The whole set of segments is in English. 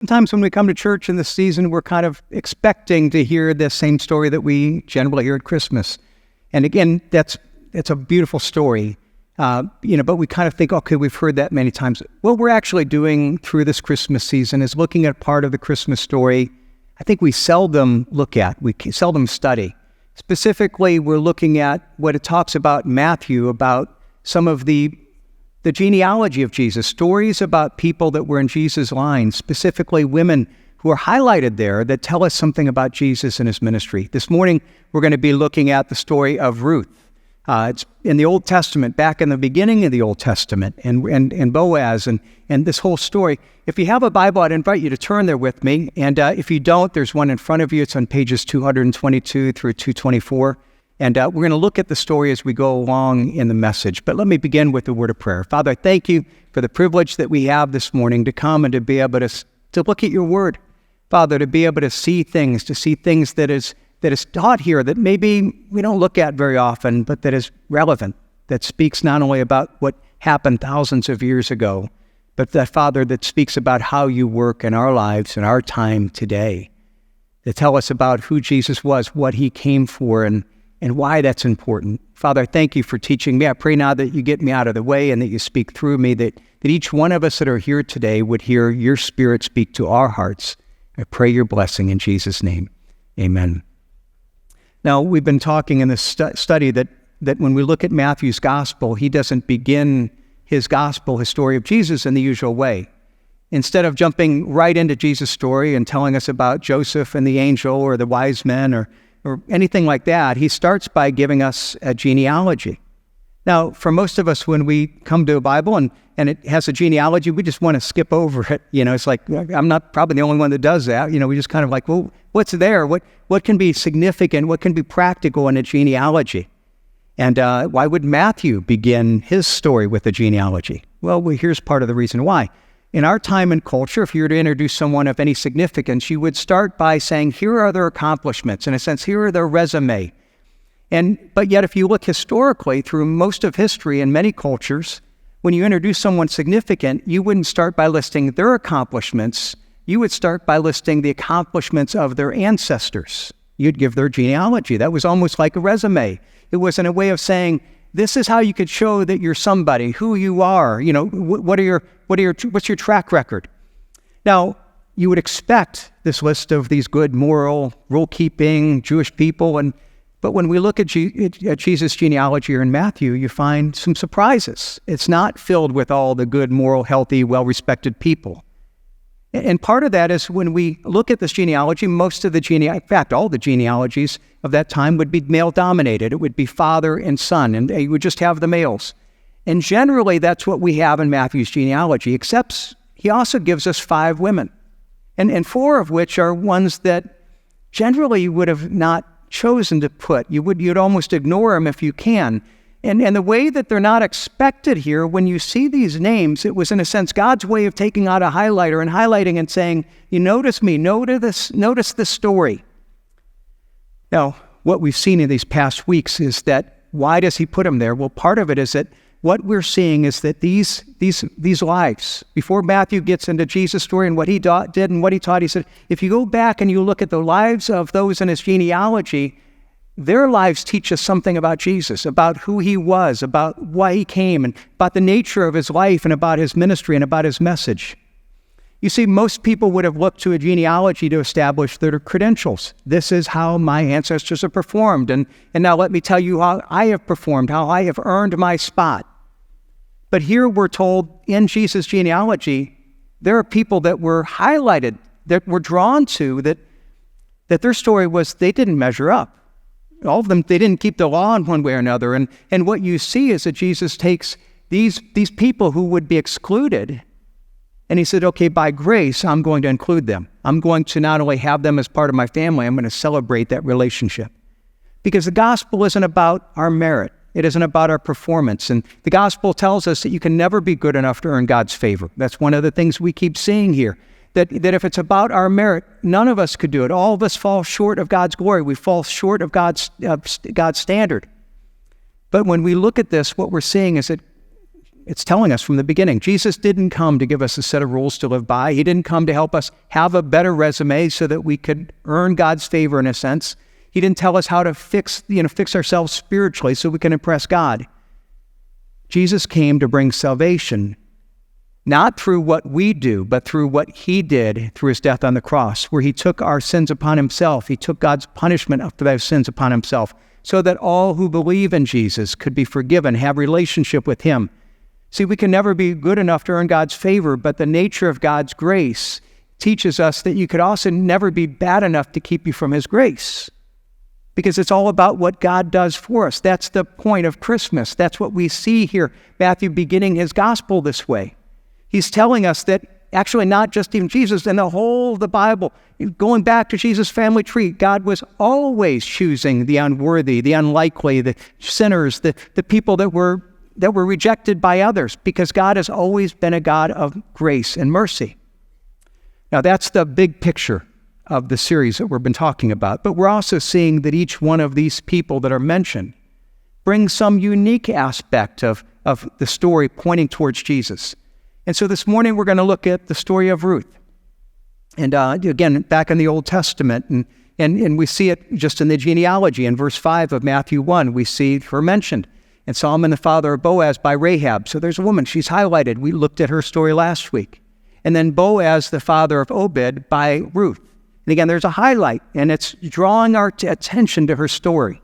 Sometimes when we come to church in this season, we're kind of expecting to hear the same story that we generally hear at Christmas. And again, that's a beautiful story, but we kind of think, okay, we've heard that many times. What we're actually doing through this Christmas season is looking at part of the Christmas story I think we seldom look at, we seldom study. Specifically, we're looking at what it talks about in Matthew, about some of the genealogy of Jesus, stories about people that were in Jesus' line, specifically women who are highlighted there that tell us something about Jesus and his ministry. This morning, we're going to be looking at the story of Ruth. It's in the Old Testament, back in the beginning of the Old Testament, and Boaz, and this whole story. If you have a Bible, I'd invite you to turn there with me. And if you don't, there's one in front of you. It's on pages 222 through 224. And we're going to look at the story as we go along in the message. But let me begin with a word of prayer. Father, I thank you for the privilege that we have this morning to come and to be able to look at your word. Father, to be able to see things that is taught here that maybe we don't look at very often, but that is relevant, that speaks not only about what happened thousands of years ago, but that, Father, that speaks about how you work in our lives and our time today, to tell us about who Jesus was, what he came for, and why that's important. Father, I thank you for teaching me. I pray now that you get me out of the way and that you speak through me, that each one of us that are here today would hear your Spirit speak to our hearts. I pray your blessing in Jesus' name. Amen. Now, we've been talking in this study that when we look at Matthew's gospel, he doesn't begin his gospel, his story of Jesus, in the usual way. Instead of jumping right into Jesus' story and telling us about Joseph and the angel or the wise men or anything like that, he starts by giving us a genealogy. Now, for most of us, when we come to a Bible and it has a genealogy, we just want to skip over it. It's like, I'm not probably the only one that does that. We just kind of like, well, what's there? What can be significant? What can be practical in a genealogy? And why would Matthew begin his story with a genealogy? Well, here's part of the reason why. In our time and culture, if you were to introduce someone of any significance, you would start by saying, here are their accomplishments. In a sense, here are their resume. But yet, if you look historically through most of history in many cultures, when you introduce someone significant, you wouldn't start by listing their accomplishments. You would start by listing the accomplishments of their ancestors. You'd give their genealogy. That was almost like a resume. It was in a way of saying, this is how you could show that you're somebody, who you are. What's your track record? Now, you would expect this list of these good, moral, rule-keeping Jewish people, but when we look at Jesus' genealogy here in Matthew, you find some surprises. It's not filled with all the good, moral, healthy, well-respected people. And part of that is when we look at this genealogy, in fact, all the genealogies of that time would be male-dominated. It would be father and son, and they would just have the males. And generally, that's what we have in Matthew's genealogy, except he also gives us 5 women, and 4 of which are ones that generally you would have not chosen to put. You'd almost ignore them if you can. And the way that they're not expected here, when you see these names, it was in a sense God's way of taking out a highlighter and highlighting and saying, you notice me, notice this story. Now, what we've seen in these past weeks is that, why does he put them there? Well, part of it is that what we're seeing is that these lives, before Matthew gets into Jesus' story and what he did and what he taught, he said, if you go back and you look at the lives of those in his genealogy, their lives teach us something about Jesus, about who he was, about why he came, and about the nature of his life, and about his ministry, and about his message. You see, most people would have looked to a genealogy to establish their credentials. This is how my ancestors have performed, and now let me tell you how I have performed, how I have earned my spot. But here we're told in Jesus' genealogy, there are people that were highlighted, that were drawn to, that their story was they didn't measure up. All of them, they didn't keep the law in one way or another. And what you see is that Jesus takes these people who would be excluded, and he said, okay, by grace, I'm going to include them. I'm going to not only have them as part of my family, I'm going to celebrate that relationship. Because the gospel isn't about our merit. It isn't about our performance. And the gospel tells us that you can never be good enough to earn God's favor. That's one of the things we keep seeing here. That if it's about our merit, none of us could do it. All of us fall short of God's glory. We fall short of God's standard. But when we look at this, what we're seeing is that it's telling us from the beginning, Jesus didn't come to give us a set of rules to live by. He didn't come to help us have a better resume so that we could earn God's favor in a sense. He didn't tell us how to fix ourselves spiritually so we can impress God. Jesus came to bring salvation, not through what we do, but through what he did through his death on the cross, where he took our sins upon himself. He took God's punishment of those sins upon himself so that all who believe in Jesus could be forgiven, have relationship with him. See, we can never be good enough to earn God's favor, but the nature of God's grace teaches us that you could also never be bad enough to keep you from his grace, because it's all about what God does for us. That's the point of Christmas. That's what we see here, Matthew beginning his gospel this way. He's telling us that actually not just even Jesus, in the whole of the Bible, going back to Jesus' family tree, God was always choosing the unworthy, the unlikely, the sinners, the people that were rejected by others, because God has always been a God of grace and mercy. Now that's the big picture of the series that we've been talking about, but we're also seeing that each one of these people that are mentioned brings some unique aspect of the story pointing towards Jesus. And so this morning we're going to look at the story of Ruth. And again, back in the Old Testament, and we see it just in the genealogy. In verse 5 of Matthew 1, we see her mentioned. And Solomon, the father of Boaz, by Rahab. So there's a woman, she's highlighted. We looked at her story last week. And then Boaz, the father of Obed, by Ruth. And again, there's a highlight, and it's drawing our attention to her story.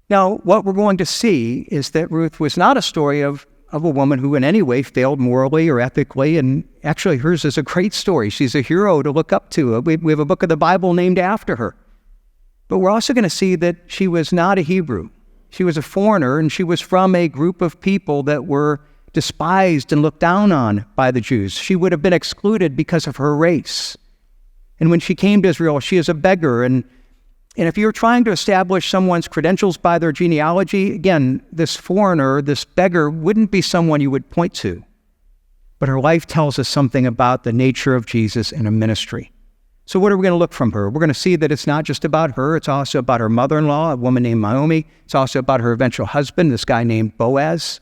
Now, what we're going to see is that Ruth was not a story of a woman who in any way failed morally or ethically, and actually hers is a great story. She's a hero to look up to. We have a book of the Bible named after her. But we're also going to see that she was not a Hebrew. She was a foreigner, and she was from a group of people that were despised and looked down on by the Jews. She would have been excluded because of her race. And when she came to Israel, she is a beggar. And if you're trying to establish someone's credentials by their genealogy, again, this foreigner, this beggar, wouldn't be someone you would point to. But her life tells us something about the nature of Jesus and a ministry. So what are we going to look from her? We're going to see that it's not just about her. It's also about her mother-in-law, a woman named Naomi. It's also about her eventual husband, this guy named Boaz.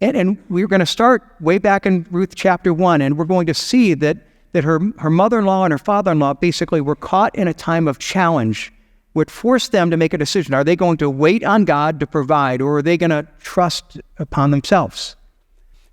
And we're going to start way back in Ruth chapter 1, and we're going to see that her mother-in-law and her father-in-law basically were caught in a time of challenge, would force them to make a decision. Are they going to wait on God to provide, or are they going to trust upon themselves?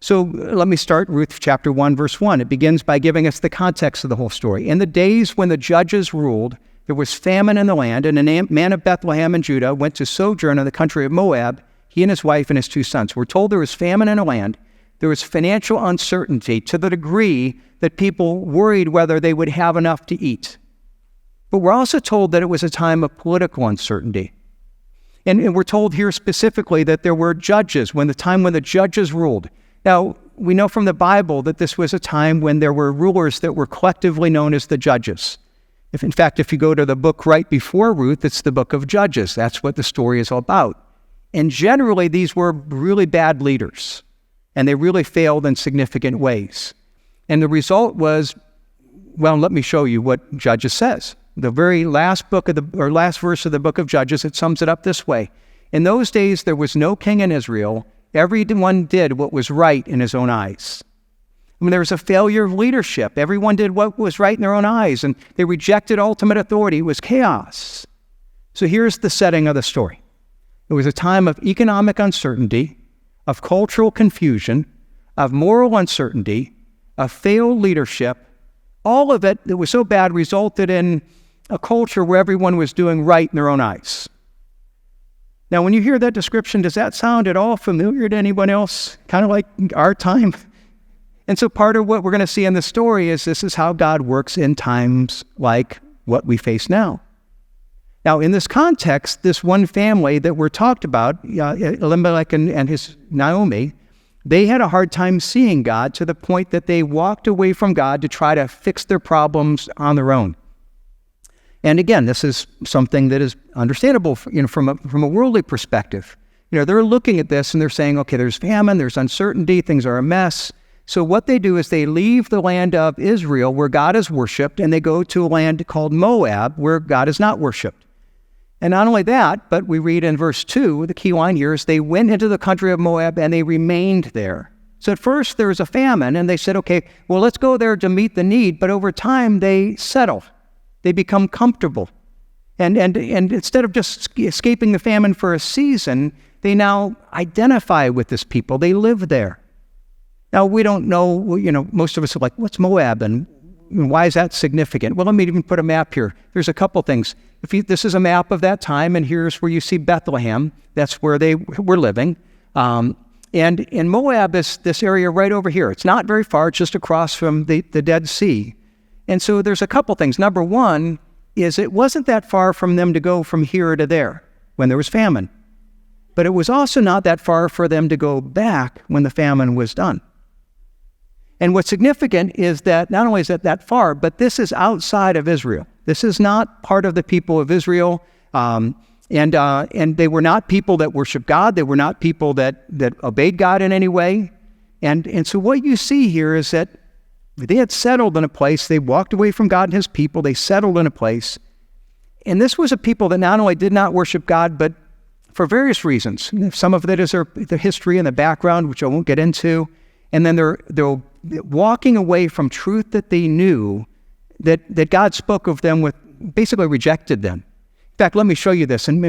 So let me start Ruth chapter 1, verse 1. It begins by giving us the context of the whole story. In the days when the judges ruled, there was famine in the land, and a man of Bethlehem in Judah went to sojourn in the country of Moab, he and his wife and his 2 sons. We're told there was famine in the land. There was financial uncertainty to the degree that people worried whether they would have enough to eat. But we're also told that it was a time of political uncertainty. And we're told here specifically that there were judges, when the judges ruled. Now, we know from the Bible that this was a time when there were rulers that were collectively known as the judges. If you go to the book right before Ruth, it's the book of Judges. That's what the story is all about. And generally, these were really bad leaders, and they really failed in significant ways. And the result was, well, let me show you what Judges says. The very last verse of the book of Judges, it sums it up this way. In those days, there was no king in Israel. Everyone did what was right in his own eyes. There was a failure of leadership. Everyone did what was right in their own eyes, and they rejected ultimate authority. It was chaos. So here's the setting of the story. It was a time of economic uncertainty, of cultural confusion, of moral uncertainty, of failed leadership. All of it that was so bad resulted in a culture where everyone was doing right in their own eyes. Now, when you hear that description, does that sound at all familiar to anyone else? Kind of like our time? And so part of what we're going to see in the story is this is how God works in times like what we face now. Now, in this context, this one family that we're talked about, Elimelech and his Naomi, they had a hard time seeing God to the point that they walked away from God to try to fix their problems on their own. And again, this is something that is understandable, from a worldly perspective. They're looking at this and they're saying, okay, there's famine, there's uncertainty, things are a mess. So what they do is they leave the land of Israel where God is worshipped, and they go to a land called Moab where God is not worshipped. And not only that, but we read in verse 2, the key line here is they went into the country of Moab and they remained there. So at first there was a famine and they said, okay, well, let's go there to meet the need. But over time they settle. They become comfortable. And instead of just escaping the famine for a season, they now identify with this people. They live there. Now, we don't know, most of us are like, what's Moab and why is that significant? Well, let me even put a map here. There's a couple things. This is a map of that time, and here's where you see Bethlehem. That's where they were living. And Moab is this area right over here. It's not very far. It's just across from the Dead Sea. And so there's a couple things. Number one is it wasn't that far from them to go from here to there when there was famine. But it was also not that far for them to go back when the famine was done. And what's significant is that not only is it that far, but this is outside of Israel. This is not part of the people of Israel. And they were not people that worship God. They were not people that obeyed God in any way. And so what you see here is that they had settled in a place. They walked away from God and his people. They settled in a place. And this was a people that not only did not worship God, but for various reasons. Some of that is the history and the background, which I won't get into. And then they're walking away from truth that they knew, that God spoke of them with, basically rejected them. In fact, let me show you this in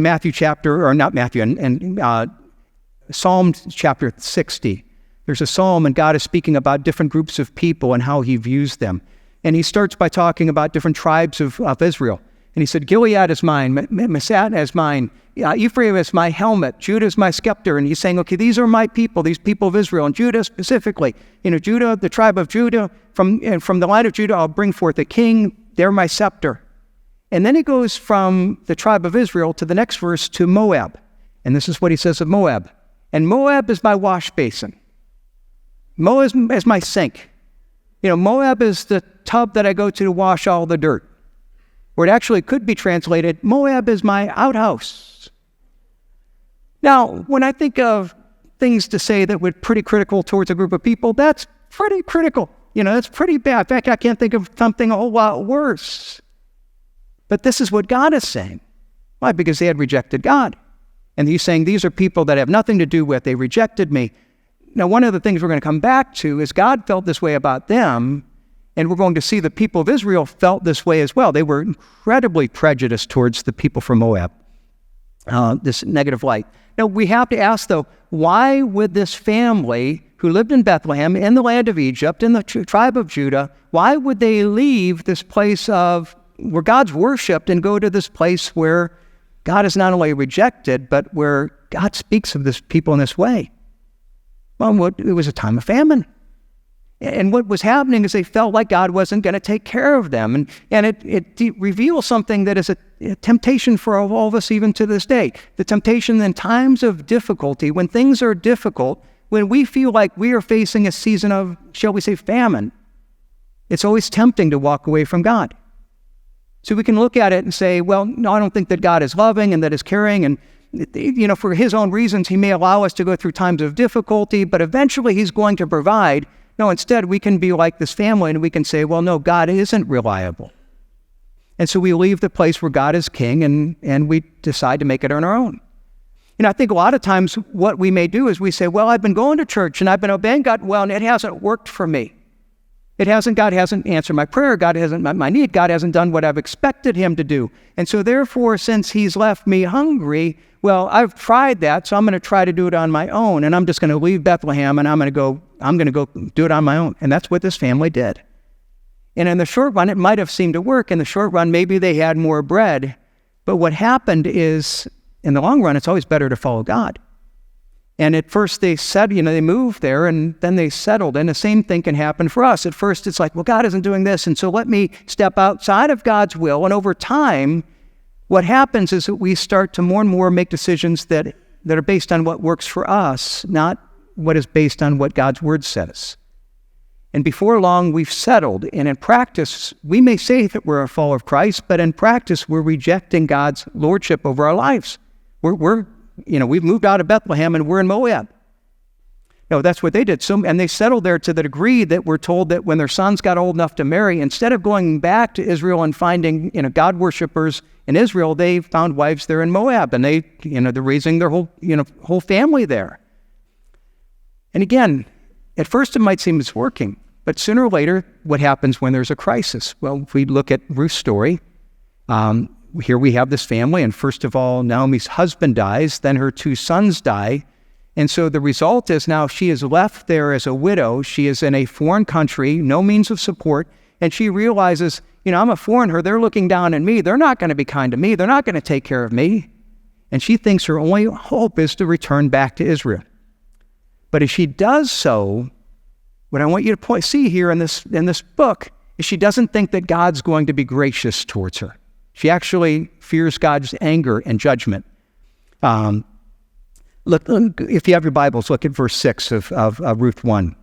Psalm chapter 60. There's a psalm, and God is speaking about different groups of people and how he views them. And he starts by talking about different tribes of Israel. And he said, Gilead is mine, Manasseh is mine, Ephraim is my helmet, Judah is my scepter. And he's saying, okay, these are my people, these people of Israel, and Judah specifically. Judah, the tribe of Judah, from the line of Judah, I'll bring forth a king, they're my scepter. And then he goes from the tribe of Israel to the next verse to Moab. And this is what he says of Moab. And Moab is my wash basin. Moab is my sink. Moab is the tub that I go to wash all the dirt. Or it actually could be translated, Moab is my outhouse. Now, when I think of things to say that were pretty critical towards a group of people, that's pretty critical. That's pretty bad. In fact, I can't think of something a whole lot worse. But this is what God is saying. Why? Because they had rejected God. And he's saying, these are people that have nothing to do with, they rejected me. Now, one of the things we're going to come back to is God felt this way about them, and we're going to see the people of Israel felt this way as well. They were incredibly prejudiced towards the people from Moab, this negative light. Now, we have to ask, though, why would this family who lived in Bethlehem, in the land of Egypt, in the tribe of Judah, why would they leave this place of where God's worshipped and go to this place where God is not only rejected, but where God speaks of this people in this way? Well, it was a time of famine. And what was happening is they felt like God wasn't going to take care of them. And it reveals something that is a temptation for all of us even to this day. The temptation in times of difficulty, when things are difficult, when we feel like we are facing a season of, shall we say, famine, it's always tempting to walk away from God. So we can look at it and say, well, no, I don't think that God is loving and that is caring. And, for his own reasons, he may allow us to go through times of difficulty, but eventually he's going to provide. No, instead, we can be like this family and we can say, well, no, God isn't reliable. And so we leave the place where God is king and we decide to make it on our own. I think a lot of times what we may do is we say, well, I've been going to church and I've been obeying God well, and it hasn't worked for me. God hasn't answered my prayer. God hasn't met my need. God hasn't done what I've expected him to do. And so therefore, since he's left me hungry, well, I've tried that, so I'm going to try to do it on my own. And I'm just going to leave Bethlehem and I'm going to go do it on my own. And that's what this family did. And in the short run, it might have seemed to work. In the short run, maybe they had more bread. But what happened is, in the long run, it's always better to follow God. And at first they said, they moved there and then they settled. And the same thing can happen for us. At first it's like, well, God isn't doing this. And so let me step outside of God's will. And over time, what happens is that we start to more and more make decisions that are based on what works for us, not what is based on what God's word says. And before long, we've settled. And in practice, we may say that we're a follower of Christ, but in practice, we're rejecting God's lordship over our lives. We've moved out of Bethlehem and we're in Moab. that's what they did. And they settled there to the degree that we're told that when their sons got old enough to marry, instead of going back to Israel and finding, God worshipers in Israel, they found wives there in Moab, and they're raising their whole family there. And again, at first it might seem it's working, but sooner or later, what happens when there's a crisis? Well, if we look at Ruth's story, here we have this family, and first of all, Naomi's husband dies, then her 2 sons die. And so the result is now she is left there as a widow. She is in a foreign country, no means of support, and she realizes, I'm a foreigner. They're looking down at me. They're not going to be kind to me. They're not going to take care of me. And she thinks her only hope is to return back to Israel. But as she does so, what I want you to see here in this book is she doesn't think that God's going to be gracious towards her. She actually fears God's anger and judgment. Look, if you have your Bibles, look at verse 6 of Ruth 1.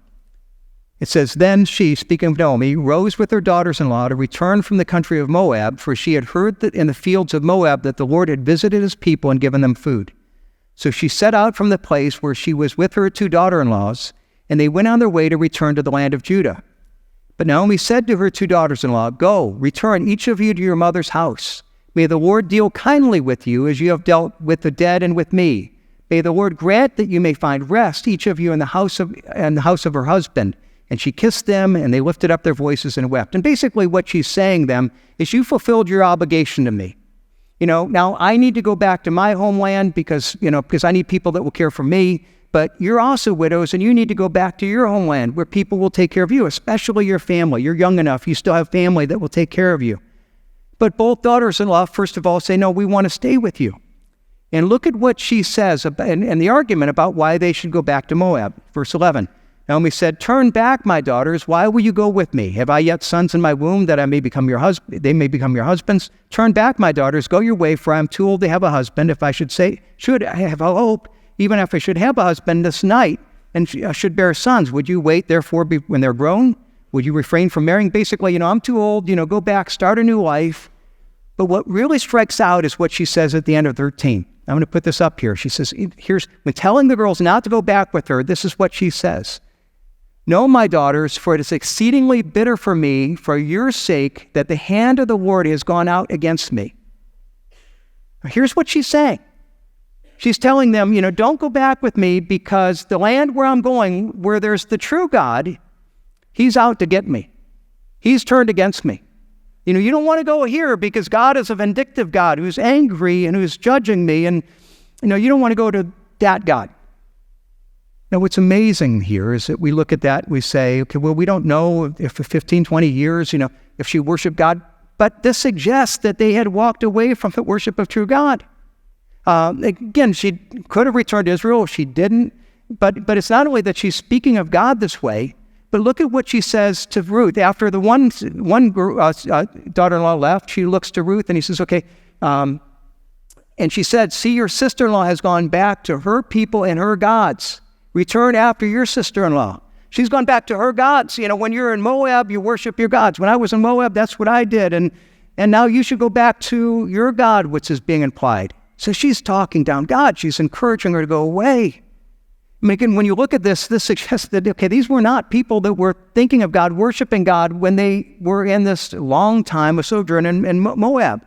It says, "Then she, speaking of Naomi, rose with her daughters-in-law to return from the country of Moab, for she had heard that in the fields of Moab that the Lord had visited his people and given them food. So she set out from the place where she was with her 2 daughter-in-laws, and they went on their way to return to the land of Judah. But Naomi said to her 2 daughters-in-law, 'Go, return each of you to your mother's house. May the Lord deal kindly with you as you have dealt with the dead and with me. May the Lord grant that you may find rest, each of you in the house of her husband.' And she kissed them, and they lifted up their voices and wept." And basically what she's saying them is, you fulfilled your obligation to me. Now I need to go back to my homeland because I need people that will care for me. But you're also widows, and you need to go back to your homeland where people will take care of you, especially your family. You're young enough. You still have family that will take care of you. But both daughters-in-law, first of all, say, "No, we want to stay with you." And look at what she says and the argument about why they should go back to Moab. Verse 11, Naomi said, "Turn back, my daughters. Why will you go with me? Have I yet sons in my womb that I may become your husband? They may become your husbands. Turn back, my daughters. Go your way, for I am too old to have a husband. If I should have a hope, even if I should have a husband this night and should bear sons, would you wait, therefore, when they're grown? Would you refrain from marrying?" Basically, I'm too old. Go back, start a new life. But what really strikes out is what she says at the end of 13. I'm going to put this up here. She says, when telling the girls not to go back with her, this is what she says. "Know, my daughters, for it is exceedingly bitter for me, for your sake, that the hand of the Lord has gone out against me." Here's what she's saying. She's telling them, don't go back with me because the land where I'm going, where there's the true God, he's out to get me. He's turned against me. You don't want to go here because God is a vindictive God who's angry and who's judging me. And, you don't want to go to that God. Now, what's amazing here is that we look at that, we say, okay, well, we don't know if for 15, 20 years, if she worshiped God. But this suggests that they had walked away from the worship of true God. Again, she could have returned to Israel. She didn't. But it's not only that she's speaking of God this way, but look at what she says to Ruth. After the one daughter-in-law left, she looks to Ruth and he says, okay, and she said, "See, your sister-in-law has gone back to her people and her gods. Return after your sister-in-law." She's gone back to her gods. When you're in Moab, you worship your gods. When I was in Moab, that's what I did. And now you should go back to your God, which is being implied. So she's talking down God. She's encouraging her to go away. Again, when you look at this suggests that, okay, these were not people that were thinking of God, worshiping God when they were in this long time of sojourn in Moab.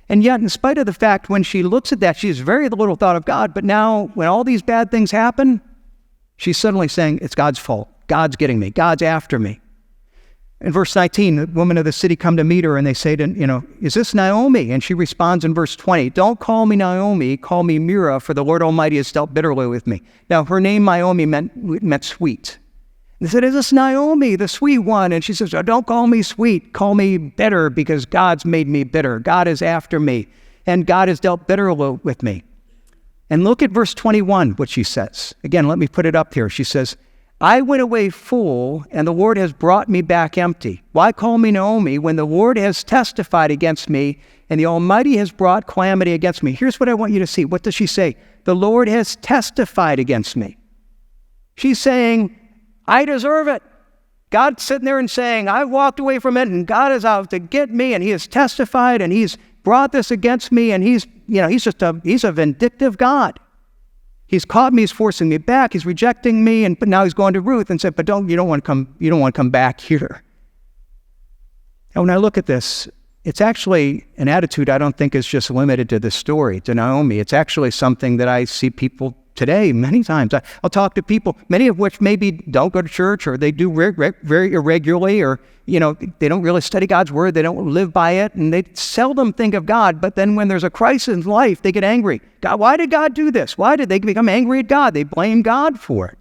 And yet, in spite of the fact, when she looks at that, she has very little thought of God. But now, when all these bad things happen, she's suddenly saying, it's God's fault. God's getting me. God's after me. In verse 19, the women of the city come to meet her and they say to, "Is this Naomi?" And she responds in verse 20, "Don't call me Naomi, call me Mira, for the Lord Almighty has dealt bitterly with me." Now, her name Naomi meant sweet. They said, "Is this Naomi, the sweet one?" And she says, "Oh, don't call me sweet, call me bitter, because God's made me bitter. God is after me, and God has dealt bitterly with me." And look at verse 21, what she says. Again, let me put it up here. She says, "I went away full, and the Lord has brought me back empty. Why call me Naomi when the Lord has testified against me, and the Almighty has brought calamity against me?" Here's what I want you to see. What does she say? The Lord has testified against me. She's saying, I deserve it. God's sitting there and saying, I walked away from it, and God is out to get me, and he has testified, and he's brought this against me, and he's a vindictive God. He's caught me, he's forcing me back, he's rejecting me, but now he's going to Ruth and said, but you don't want to come back here. And when I look at this, it's actually an attitude I don't think is just limited to this story, to Naomi. It's actually something that I see people today many times. I'll talk to people, many of which maybe don't go to church, or they do very irregularly, or they don't really study God's word, they don't live by it, and they seldom think of God. But then when there's a crisis in life, they get angry. God, why did God do this? Why did they become angry at God? They blame God for it.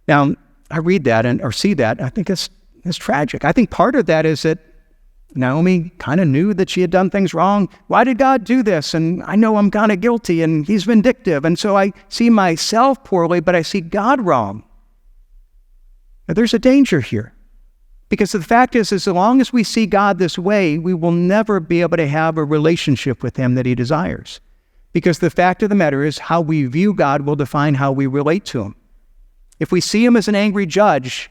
Now, I read that or see that, I think it's tragic. I think part of that is that Naomi kind of knew that she had done things wrong. Why did God do this? And I know I'm kind of guilty, and he's vindictive. And so I see myself poorly, but I see God wrong. Now, there's a danger here. Because the fact is, as long as we see God this way, we will never be able to have a relationship with him that he desires. Because the fact of the matter is, how we view God will define how we relate to him. If we see him as an angry judge,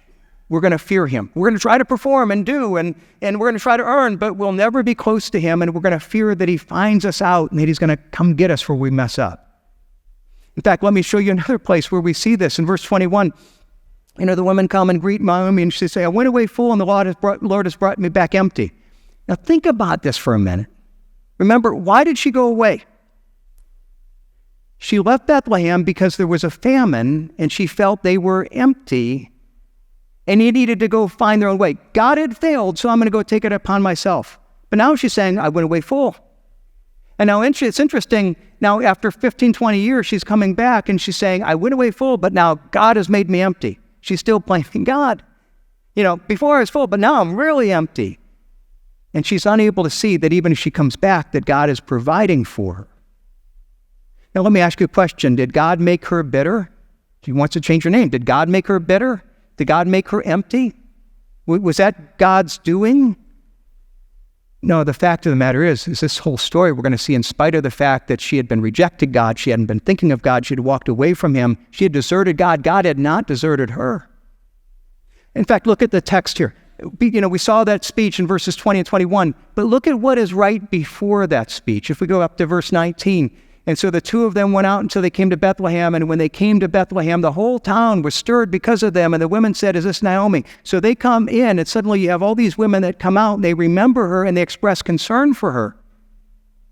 we're going to fear him. We're going to try to perform and do, and we're going to try to earn, but we'll never be close to him, and we're going to fear that he finds us out and that he's going to come get us where we mess up. In fact, let me show you another place where we see this. In verse 21, the women come and greet Naomi, and she say, I went away full, and the Lord has brought me back empty. Now think about this for a minute. Remember, why did she go away? She left Bethlehem because there was a famine, and she felt they were empty, and he needed to go find their own way. God had failed, so I'm going to go take it upon myself. But now she's saying, I went away full. And now it's interesting, now after 15, 20 years, she's coming back and she's saying, I went away full, but now God has made me empty. She's still blaming God. Before I was full, but now I'm really empty. And she's unable to see that even if she comes back, that God is providing for her. Now let me ask you a question. Did God make her bitter? She wants to change her name. Did God make her bitter? Did God make her empty? Was that God's doing? No, the fact of the matter is this whole story we're going to see, in spite of the fact that she had been rejecting God, she hadn't been thinking of God, she had walked away from him, she had deserted God, God had not deserted her. In fact, look at the text here. We saw that speech in verses 20 and 21, but look at what is right before that speech. If we go up to verse 19, and so the two of them went out until they came to Bethlehem. And when they came to Bethlehem, the whole town was stirred because of them. And the women said, is this Naomi? So they come in, and suddenly you have all these women that come out, and they remember her, and they express concern for her.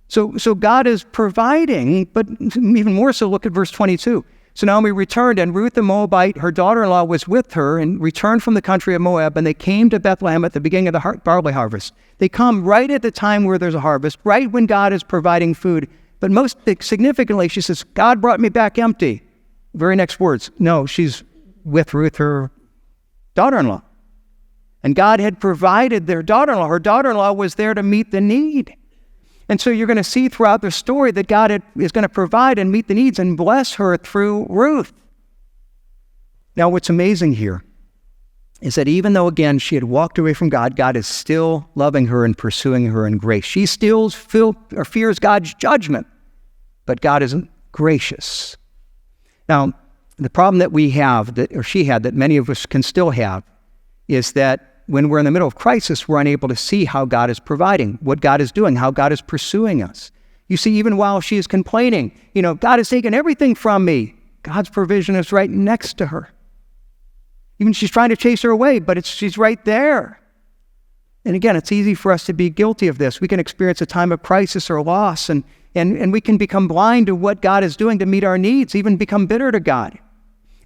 So God is providing, but even more so, look at verse 22. So Naomi returned, and Ruth the Moabite, her daughter-in-law, was with her, and returned from the country of Moab, and they came to Bethlehem at the beginning of the barley harvest. They come right at the time where there's a harvest, right when God is providing food. But most significantly, she says, God brought me back empty. Very next words. No, she's with Ruth, her daughter-in-law. And God had provided their daughter-in-law. Her daughter-in-law was there to meet the need. And so you're going to see throughout the story that God is going to provide and meet the needs and bless her through Ruth. Now, what's amazing here is that even though, again, she had walked away from God, God is still loving her and pursuing her in grace. She still fears God's judgment, but God isn't gracious. Now, the problem that we have, she had, that many of us can still have, is that when we're in the middle of crisis, we're unable to see how God is providing, what God is doing, how God is pursuing us. You see, even while she is complaining, God has taken everything from me, God's provision is right next to her. Even she's trying to chase her away, but she's right there. And again, it's easy for us to be guilty of this. We can experience a time of crisis or loss, and we can become blind to what God is doing to meet our needs, even become bitter to God.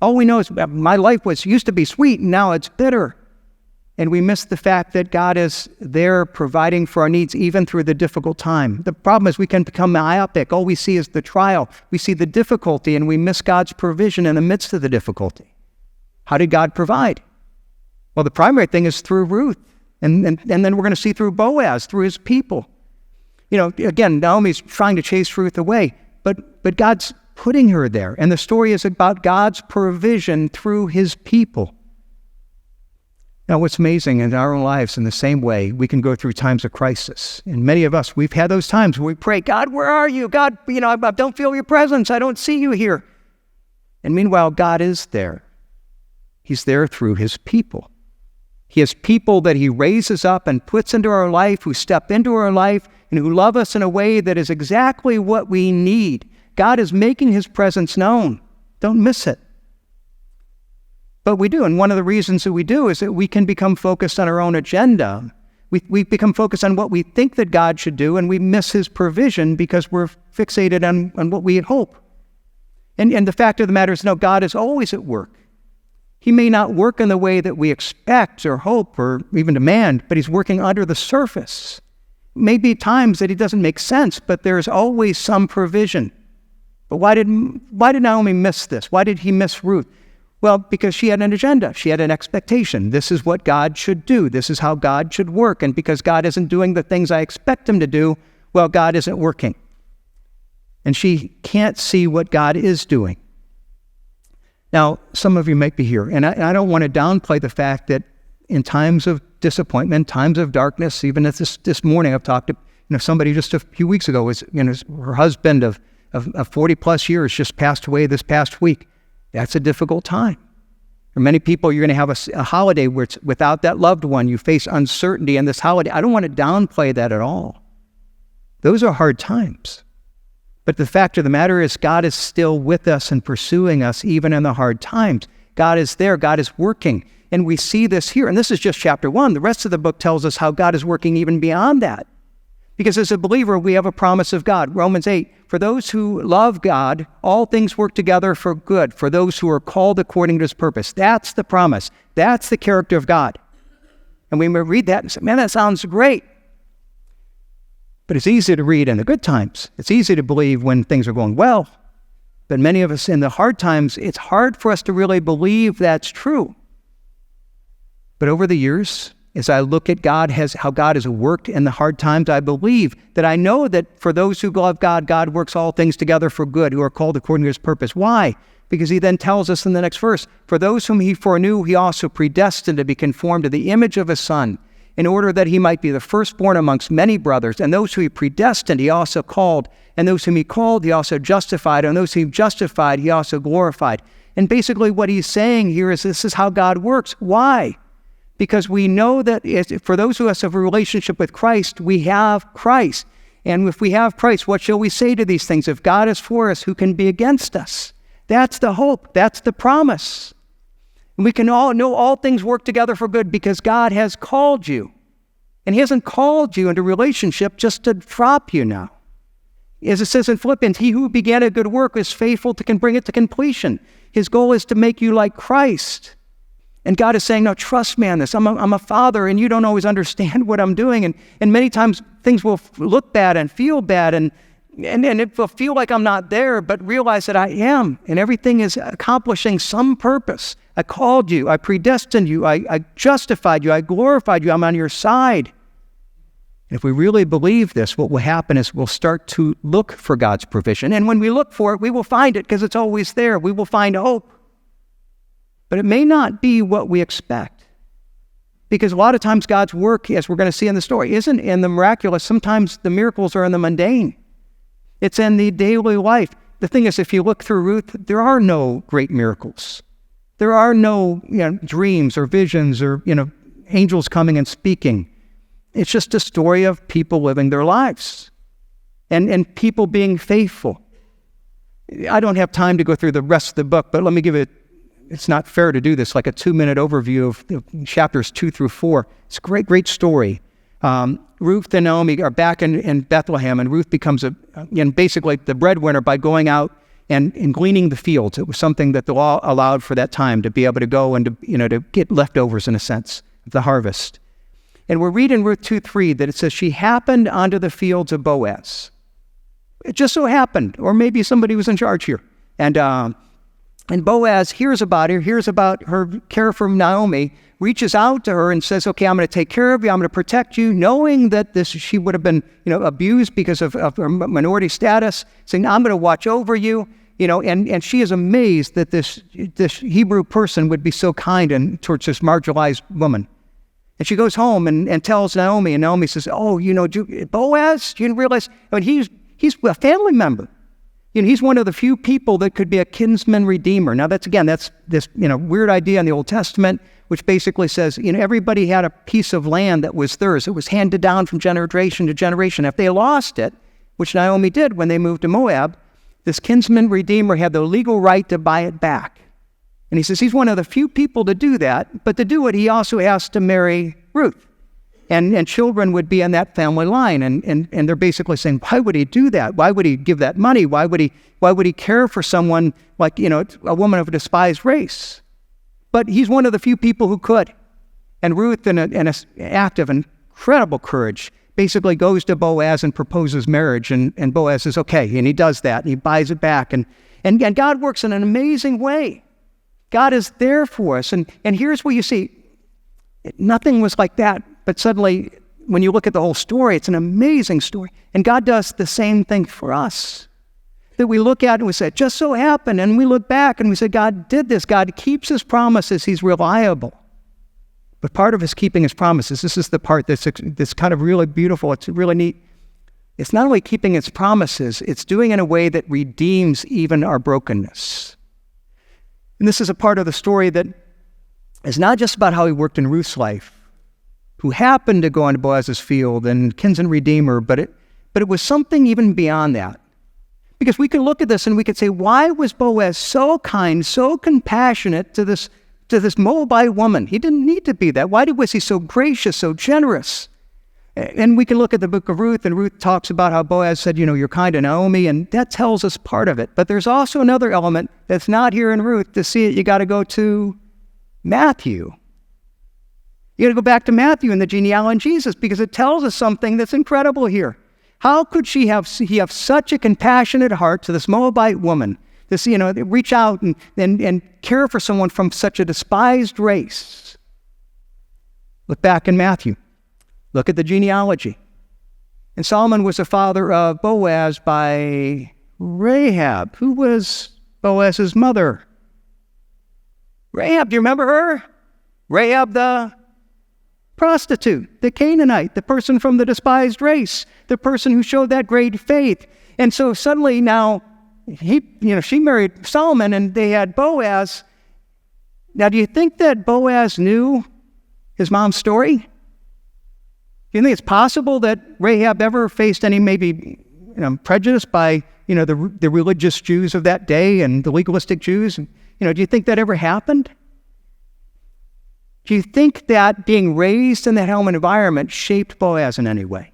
All we know is my life used to be sweet, and now it's bitter. And we miss the fact that God is there providing for our needs even through the difficult time. The problem is we can become myopic. All we see is the trial. We see the difficulty, and we miss God's provision in the midst of the difficulty. How did God provide? Well, the primary thing is through Ruth. And then we're going to see through Boaz, through his people. Again, Naomi's trying to chase Ruth away, but God's putting her there. And the story is about God's provision through his people. Now, what's amazing in our own lives, in the same way, we can go through times of crisis. And many of us, we've had those times where we pray, God, where are you? God, I don't feel your presence. I don't see you here. And meanwhile, God is there. He's there through his people. He has people that he raises up and puts into our life, who step into our life and who love us in a way that is exactly what we need. God is making his presence known. Don't miss it. But we do, and one of the reasons that we do is that we can become focused on our own agenda. We become focused on what we think that God should do, and we miss his provision because we're fixated on what we hope. And the fact of the matter is, no, God is always at work. He may not work in the way that we expect or hope or even demand, but he's working under the surface. Maybe times that he doesn't make sense, but there's always some provision. But why did Naomi miss this? Why did he miss Ruth? Well, because she had an agenda. She had an expectation. This is what God should do. This is how God should work. And because God isn't doing the things I expect him to do, well, God isn't working. And she can't see what God is doing. Now, some of you might be here, and I don't want to downplay the fact that in times of disappointment, times of darkness, even this morning I've talked to somebody just a few weeks ago, her husband of 40 plus years just passed away this past week. That's a difficult time. For many people, you're going to have a holiday where it's without that loved one. You face uncertainty in this holiday. I don't want to downplay that at all. Those are hard times. But the fact of the matter is, God is still with us and pursuing us even in the hard times. God is there. God is working. And we see this here. And this is just chapter 1. The rest of the book tells us how God is working even beyond that. Because as a believer, we have a promise of God. Romans 8, for those who love God, all things work together for good, for those who are called according to his purpose. That's the promise. That's the character of God. And we may read that and say, man, that sounds great. But it's easy to read in the good times. It's easy to believe when things are going well. But many of us in the hard times, it's hard for us to really believe that's true. But over the years, as I look at how God has worked in the hard times, I believe that I know that for those who love God, God works all things together for good, who are called according to his purpose. Why? Because he then tells us in the next verse, for those whom he foreknew, he also predestined to be conformed to the image of his Son, in order that he might be the firstborn amongst many brothers. And those who he predestined, he also called. And those whom he called, he also justified. And those whom he justified, he also glorified. And basically what he's saying here is this is how God works. Why? Because we know that for those of us who have a relationship with Christ, we have Christ. And if we have Christ, what shall we say to these things? If God is for us, who can be against us? That's the hope. That's the promise. And we can all know all things work together for good because God has called you. And he hasn't called you into relationship just to drop you now. As it says in Philippians, he who began a good work is faithful to bring it to completion. His goal is to make you like Christ. And God is saying, no, trust me on this. I'm a father and you don't always understand what I'm doing. And many times things will look bad and feel bad and it will feel like I'm not there, but realize that I am. And everything is accomplishing some purpose. I called you. I predestined you. I justified you. I glorified you. I'm on your side. And if we really believe this, what will happen is we'll start to look for God's provision. And when we look for it, we will find it because it's always there. We will find hope. But it may not be what we expect. Because a lot of times God's work, as we're going to see in the story, isn't in the miraculous. Sometimes the miracles are in the mundane. It's in the daily life. The thing is, if you look through Ruth, there are no great miracles. There are no dreams or visions or angels coming and speaking. It's just a story of people living their lives and people being faithful. I don't have time to go through the rest of the book, but let me give it's not fair to do this, like a 2-minute overview of chapters 2 through 4. It's a great story. Ruth and Naomi are back in Bethlehem, and Ruth becomes basically the breadwinner by going out and gleaning the fields. It was something that the law allowed for that time, to be able to go and to get leftovers in a sense of the harvest. And we're reading Ruth 2:3 that it says she happened onto the fields of Boaz. It just so happened, or maybe somebody was in charge here. And Boaz hears about her care for Naomi, reaches out to her and says, okay, I'm going to take care of you. I'm going to protect you, knowing that she would have been, abused because of her minority status, saying, I'm going to watch over you, and she is amazed that this Hebrew person would be so kind towards this marginalized woman. And she goes home and tells Naomi, and Naomi says, oh, Boaz, you didn't realize, he's a family member. He's one of the few people that could be a kinsman redeemer. Now that's this weird idea in the Old Testament, which basically says, everybody had a piece of land that was theirs. It was handed down from generation to generation. If they lost it, which Naomi did when they moved to Moab, this kinsman redeemer had the legal right to buy it back. And he says he's one of the few people to do that, but to do it, he also has to marry Ruth. And children would be in that family line. And they're basically saying, why would he do that? Why would he give that money? Why would he care for someone like, a woman of a despised race? But he's one of the few people who could. And Ruth, in an act of incredible courage, basically goes to Boaz and proposes marriage. And Boaz says, okay. And he does that. And he buys it back. And God works in an amazing way. God is there for us. And here's where you see, nothing was like that. But suddenly, when you look at the whole story, it's an amazing story. And God does the same thing for us. That we look at and we say, it just so happened. And we look back and we say, God did this. God keeps his promises. He's reliable. But part of his keeping his promises, this is the part that's kind of really beautiful. It's really neat. It's not only keeping its promises, it's doing it in a way that redeems even our brokenness. And this is a part of the story that is not just about how he worked in Ruth's life, who happened to go into Boaz's field and kinsman redeemer, but it was something even beyond that. Because we can look at this and we could say, why was Boaz so kind, so compassionate to this Moabite woman? He didn't need to be that. Why was he so gracious, so generous? And we can look at the book of Ruth, and Ruth talks about how Boaz said, you're kind to Naomi, and that tells us part of it. But there's also another element that's not here in Ruth. To see it, you got to go to Matthew. You got to go back to Matthew and the genealogy of Jesus, because it tells us something that's incredible here. How could he have such a compassionate heart to this Moabite woman? This, reach out and care for someone from such a despised race. Look back in Matthew. Look at the genealogy. And Solomon was the father of Boaz by Rahab. Who was Boaz's mother? Rahab, do you remember her? Rahab the prostitute, the Canaanite, the person from the despised race, the person who showed that great faith. And so suddenly now, she married Solomon and they had Boaz. Now, do you think that Boaz knew his mom's story? Do you think it's possible that Rahab ever faced any maybe prejudice by the religious Jews of that day and the legalistic Jews? Do you think that ever happened? Do you think that being raised in that home environment shaped Boaz in any way?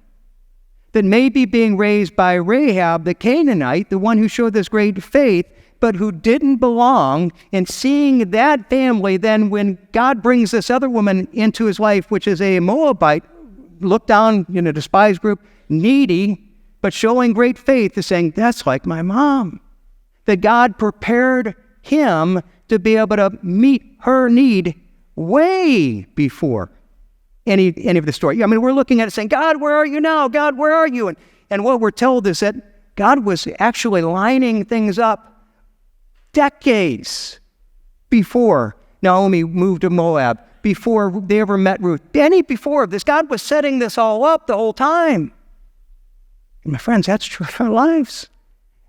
That maybe being raised by Rahab, the Canaanite, the one who showed this great faith, but who didn't belong, and seeing that family, then when God brings this other woman into his life, which is a Moabite, looked down in a despised group, needy, but showing great faith, is saying, that's like my mom. That God prepared him to be able to meet her need way before any of the story. I mean, we're looking at it saying, God, where are you now? God, where are you? And what we're told is that God was actually lining things up decades before Naomi moved to Moab, before they ever met Ruth. Before this, God was setting this all up the whole time. And my friends, that's true in our lives.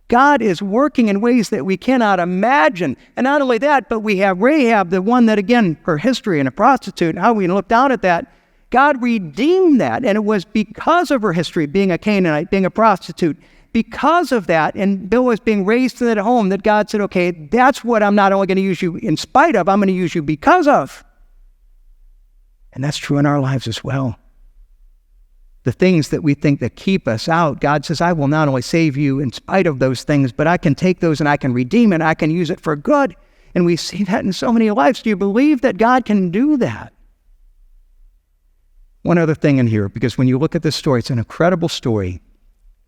God is working in ways that we cannot imagine. And not only that, but we have Rahab, the one that, again, her history and a prostitute, and how we look down at that. God redeemed that, and it was because of her history, being a Canaanite, being a prostitute, because of that, and Bill was being raised in that home, that God said, okay, that's what I'm not only going to use you in spite of, I'm going to use you because of. And that's true in our lives as well. The things that we think that keep us out, God says, I will not only save you in spite of those things, but I can take those and I can redeem it, I can use it for good. And we see that in so many lives. Do you believe that God can do that? One other thing in here, because when you look at this story, it's an incredible story,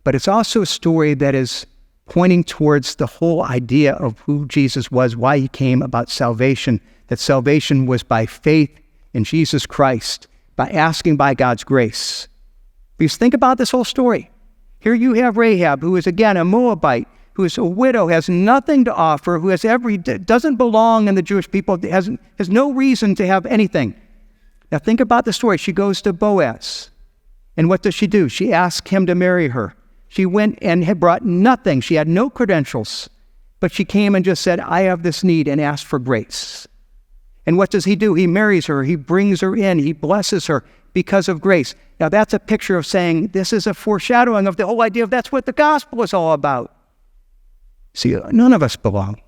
but it's also a story that is pointing towards the whole idea of who Jesus was, why he came, about salvation, that salvation was by faith in Jesus Christ, by asking by God's grace. Because think about this whole story. Here you have Rahab, who is, again, a Moabite, who is a widow, has nothing to offer, who doesn't belong in the Jewish people, has no reason to have anything. Now think about the story. She goes to Boaz. And what does she do? She asks him to marry her. She went and had brought nothing. She had no credentials. But she came and just said, I have this need, and asked for grace. And what does he do? He marries her. He brings her in. He blesses her because of grace. Now that's a picture of saying this is a foreshadowing of the whole idea of that's what the gospel is all about. See, none of us belong.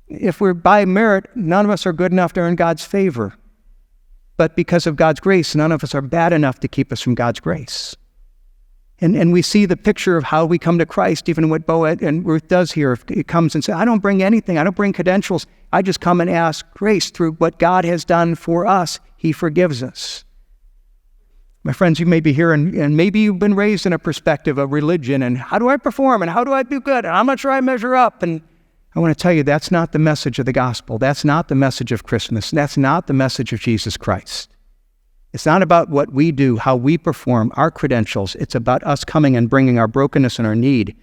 If we're by merit, none of us are good enough to earn God's favor. But because of God's grace, none of us are bad enough to keep us from God's grace. And we see the picture of how we come to Christ, even what Boaz and Ruth does here. It comes and says, I don't bring anything. I don't bring credentials. I just come and ask grace through what God has done for us. He forgives us. My friends, you may be here and maybe you've been raised in a perspective of religion and how do I perform and how do I do good and how much do I measure up? And I want to tell you, that's not the message of the gospel. That's not the message of Christmas. That's not the message of Jesus Christ. It's not about what we do, how we perform, our credentials. It's about us coming and bringing our brokenness and our need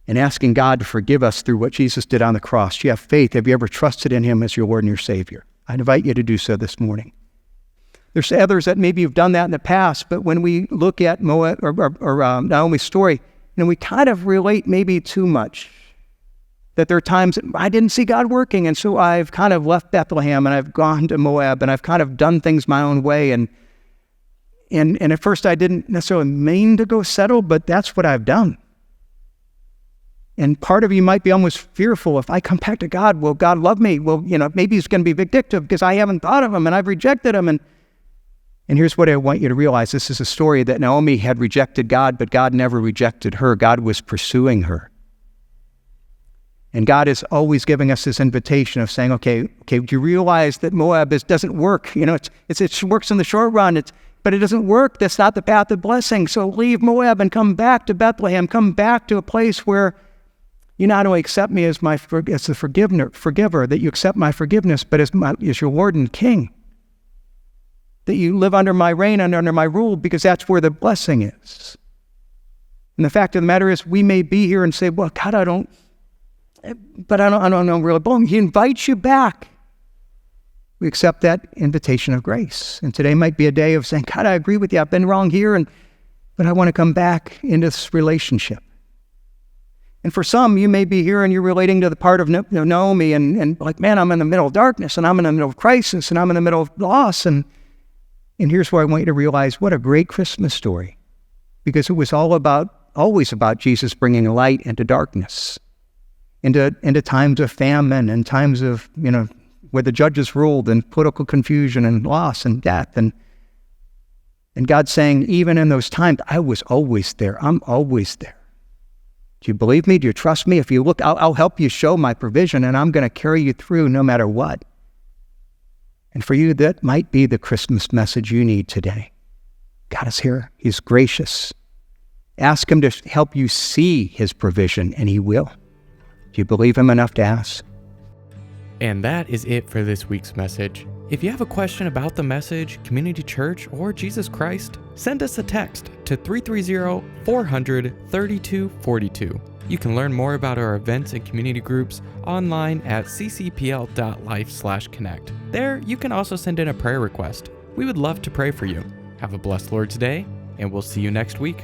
and asking God to forgive us through what Jesus did on the cross. Do you have faith? Have you ever trusted in him as your Lord and your Savior? I invite you to do so this morning. There's others that maybe you've done that in the past, but when we look at Moab or Naomi's story, we kind of relate maybe too much. That there are times that I didn't see God working, and so I've kind of left Bethlehem and I've gone to Moab and I've kind of done things my own way. And at first I didn't necessarily mean to go settle, but that's what I've done. And part of you might be almost fearful, if I come back to God, will God love me? Well, maybe he's going to be vindictive because I haven't thought of him and I've rejected him. And here's what I want you to realize. This is a story that Naomi had rejected God, but God never rejected her. God was pursuing her. And God is always giving us this invitation of saying, okay, do you realize that Moab doesn't work? It works in the short run, but it doesn't work. That's not the path of blessing. So leave Moab and come back to Bethlehem. Come back to a place where you not only accept me as the forgiver, that you accept my forgiveness, but as your Lord and King. That you live under my reign and under my rule, because that's where the blessing is. And the fact of the matter is, we may be here and say, well, God, I don't really belong. He invites you back. We accept that invitation of grace. And today might be a day of saying, God, I agree with you. I've been wrong here, but I want to come back into this relationship. And for some, you may be here and you're relating to the part of Naomi and like, man, I'm in the middle of darkness and I'm in the middle of crisis and I'm in the middle of loss. And here's where I want you to realize what a great Christmas story, because it was always about Jesus bringing light into darkness. Into times of famine and times of, where the judges ruled and political confusion and loss and death. And God saying, even in those times, I was always there. I'm always there. Do you believe me? Do you trust me? If you look, I'll help you show my provision, and I'm going to carry you through no matter what. And for you, that might be the Christmas message you need today. God is here. He's gracious. Ask him to help you see his provision, and he will. Do you believe him enough to ask? And that is it for this week's message. If you have a question about the message, community church, or Jesus Christ, send us a text to 330-400-3242. You can learn more about our events and community groups online at ccpl.life/connect. There, you can also send in a prayer request. We would love to pray for you. Have a blessed Lord's Day, and we'll see you next week.